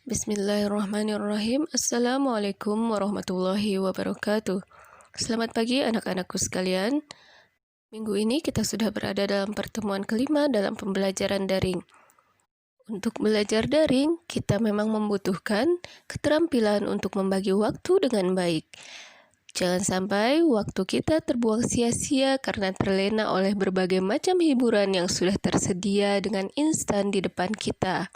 Bismillahirrahmanirrahim. Assalamualaikum warahmatullahi wabarakatuh. Selamat pagi anak-anakku sekalian. Minggu ini kita sudah berada dalam pertemuan kelima dalam pembelajaran daring. Untuk belajar daring, kita memang membutuhkan keterampilan untuk membagi waktu dengan baik. Jangan sampai waktu kita terbuang sia-sia karena terlena oleh berbagai macam hiburan yang sudah tersedia dengan instan di depan kita.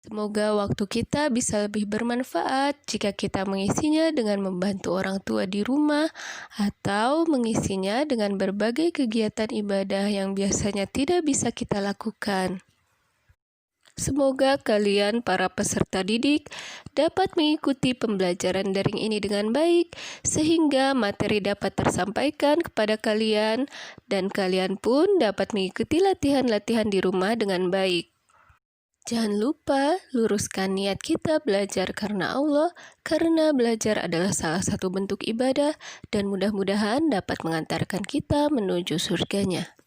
Semoga waktu kita bisa lebih bermanfaat jika kita mengisinya dengan membantu orang tua di rumah atau mengisinya dengan berbagai kegiatan ibadah yang biasanya tidak bisa kita lakukan. Semoga kalian para peserta didik dapat mengikuti pembelajaran daring ini dengan baik sehingga materi dapat tersampaikan kepada kalian dan kalian pun dapat mengikuti latihan-latihan di rumah dengan baik. Jangan lupa luruskan niat kita belajar karena Allah, karena belajar adalah salah satu bentuk ibadah dan mudah-mudahan dapat mengantarkan kita menuju surganya.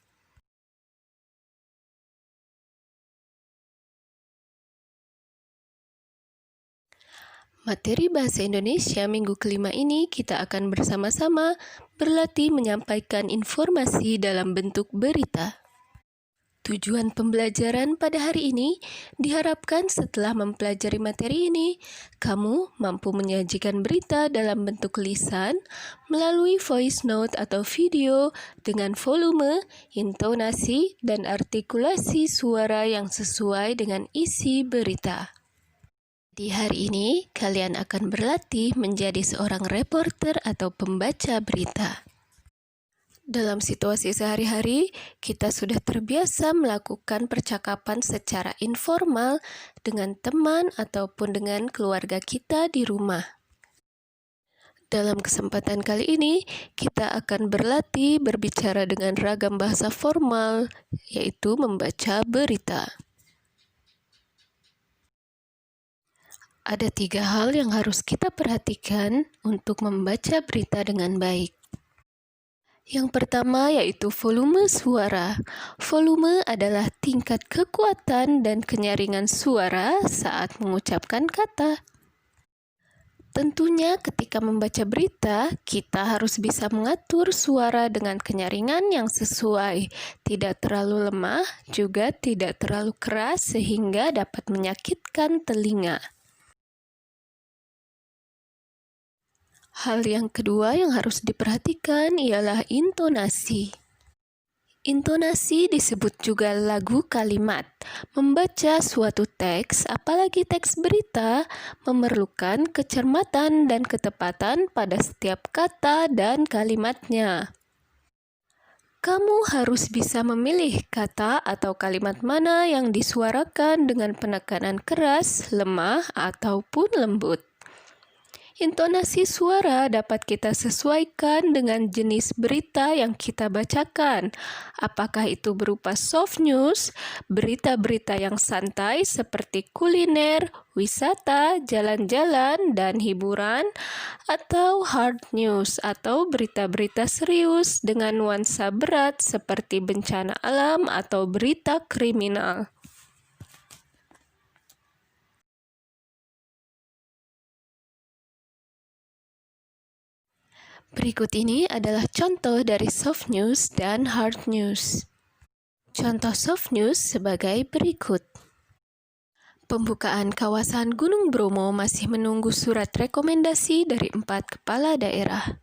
Materi Bahasa Indonesia minggu kelima ini kita akan bersama-sama berlatih menyampaikan informasi dalam bentuk berita. Tujuan pembelajaran pada hari ini diharapkan setelah mempelajari materi ini, kamu mampu menyajikan berita dalam bentuk lisan melalui voice note atau video dengan volume, intonasi, dan artikulasi suara yang sesuai dengan isi berita. Di hari ini, kalian akan berlatih menjadi seorang reporter atau pembaca berita. Dalam situasi sehari-hari, kita sudah terbiasa melakukan percakapan secara informal dengan teman ataupun dengan keluarga kita di rumah. Dalam kesempatan kali ini, kita akan berlatih berbicara dengan ragam bahasa formal, yaitu membaca berita. Ada 3 hal yang harus kita perhatikan untuk membaca berita dengan baik. Yang pertama yaitu volume suara. Volume adalah tingkat kekuatan dan kenyaringan suara saat mengucapkan kata. Tentunya ketika membaca berita, kita harus bisa mengatur suara dengan kenyaringan yang sesuai. Tidak terlalu lemah, juga tidak terlalu keras sehingga dapat menyakitkan telinga. Hal yang kedua yang harus diperhatikan ialah intonasi. Intonasi disebut juga lagu kalimat. Membaca suatu teks, apalagi teks berita, memerlukan kecermatan dan ketepatan pada setiap kata dan kalimatnya. Kamu harus bisa memilih kata atau kalimat mana yang disuarakan dengan penekanan keras, lemah, ataupun lembut. Intonasi suara dapat kita sesuaikan dengan jenis berita yang kita bacakan. Apakah itu berupa soft news, berita-berita yang santai seperti kuliner, wisata, jalan-jalan, dan hiburan, atau hard news atau berita-berita serius dengan nuansa berat seperti bencana alam atau berita kriminal. Berikut ini adalah contoh dari soft news dan hard news. Contoh soft news sebagai berikut. Pembukaan kawasan Gunung Bromo masih menunggu surat rekomendasi dari 4 kepala daerah.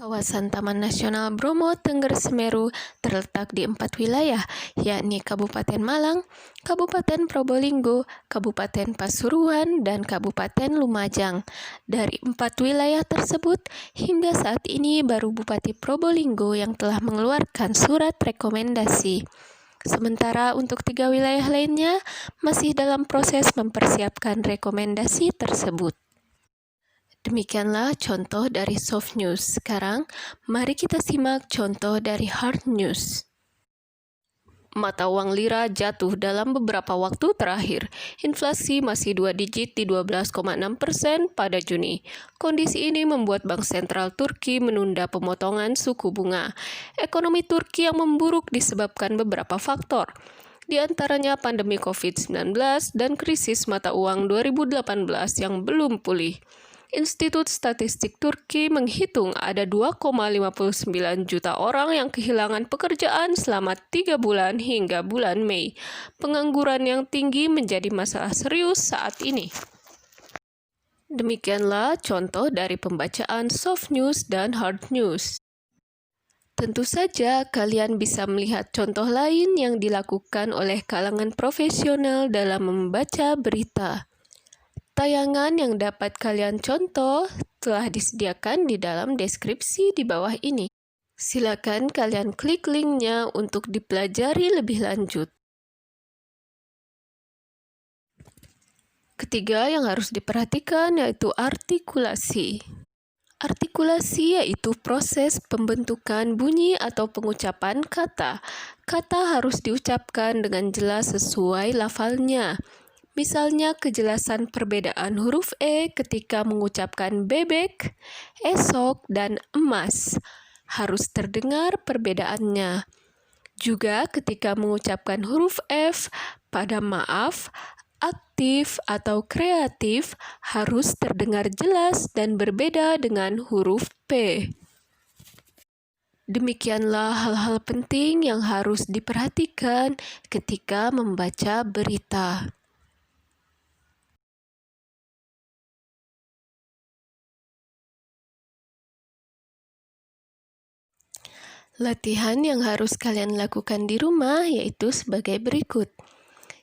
Kawasan Taman Nasional Bromo Tengger Semeru terletak di 4 wilayah, yakni Kabupaten Malang, Kabupaten Probolinggo, Kabupaten Pasuruan, dan Kabupaten Lumajang. Dari 4 wilayah tersebut, hingga saat ini baru Bupati Probolinggo yang telah mengeluarkan surat rekomendasi. Sementara untuk 3 wilayah lainnya masih dalam proses mempersiapkan rekomendasi tersebut. Demikianlah contoh dari soft news. Sekarang, mari kita simak contoh dari hard news. Mata uang lira jatuh dalam beberapa waktu terakhir. Inflasi masih 2 digit di 12,6% pada Juni. Kondisi ini membuat Bank Sentral Turki menunda pemotongan suku bunga. Ekonomi Turki yang memburuk disebabkan beberapa faktor. di antaranya pandemi COVID-19 dan krisis mata uang 2018 yang belum pulih. Institut Statistik Turki menghitung ada 2,59 juta orang yang kehilangan pekerjaan selama 3 bulan hingga bulan Mei. Pengangguran yang tinggi menjadi masalah serius saat ini. Demikianlah contoh dari pembacaan soft news dan hard news. Tentu saja kalian bisa melihat contoh lain yang dilakukan oleh kalangan profesional dalam membaca berita. Tayangan yang dapat kalian contoh telah disediakan di dalam deskripsi di bawah ini. Silakan kalian klik linknya untuk dipelajari lebih lanjut. Ketiga yang harus diperhatikan yaitu artikulasi. Artikulasi yaitu proses pembentukan bunyi atau pengucapan kata. Kata harus diucapkan dengan jelas sesuai lafalnya. Misalnya kejelasan perbedaan huruf E ketika mengucapkan bebek, esok, dan emas. Harus terdengar perbedaannya. Juga ketika mengucapkan huruf F pada maaf, aktif, atau kreatif harus terdengar jelas dan berbeda dengan huruf P. Demikianlah hal-hal penting yang harus diperhatikan ketika membaca berita. Latihan yang harus kalian lakukan di rumah yaitu sebagai berikut.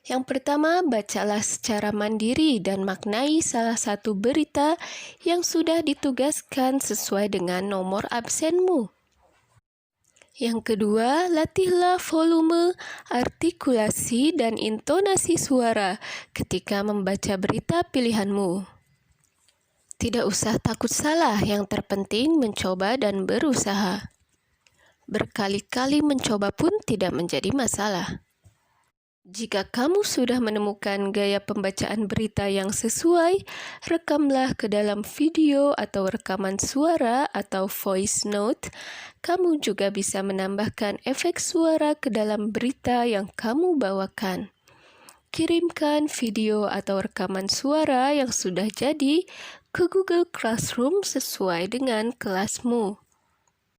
Yang pertama, bacalah secara mandiri dan maknai salah satu berita yang sudah ditugaskan sesuai dengan nomor absenmu. Yang kedua, latihlah volume, artikulasi, dan intonasi suara ketika membaca berita pilihanmu. Tidak usah takut salah, yang terpenting mencoba dan berusaha. Berkali-kali mencoba pun tidak menjadi masalah. Jika kamu sudah menemukan gaya pembacaan berita yang sesuai, rekamlah ke dalam video atau rekaman suara atau voice note. Kamu juga bisa menambahkan efek suara ke dalam berita yang kamu bawakan. Kirimkan video atau rekaman suara yang sudah jadi ke Google Classroom sesuai dengan kelasmu.